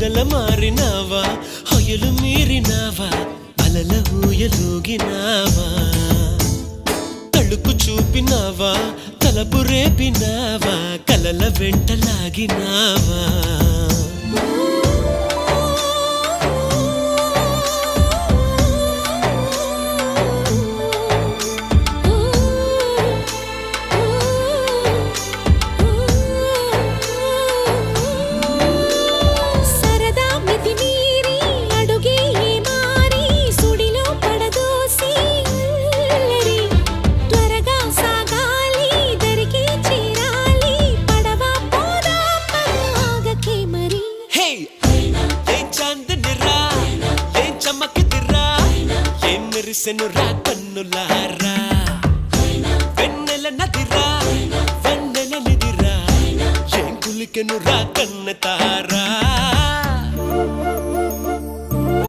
పొదల మారినావా హొయలు మీరినావా అలల ఊయలూగినావా తళుకు చూపినావా తలపు రేపినావా కలల వెంటలాగినావా మెరిసెనురా కన్నులారా వెన్నెల నదిరా వెన్నెల నిదిరా ఏం కులికెనురా కన్నెతారా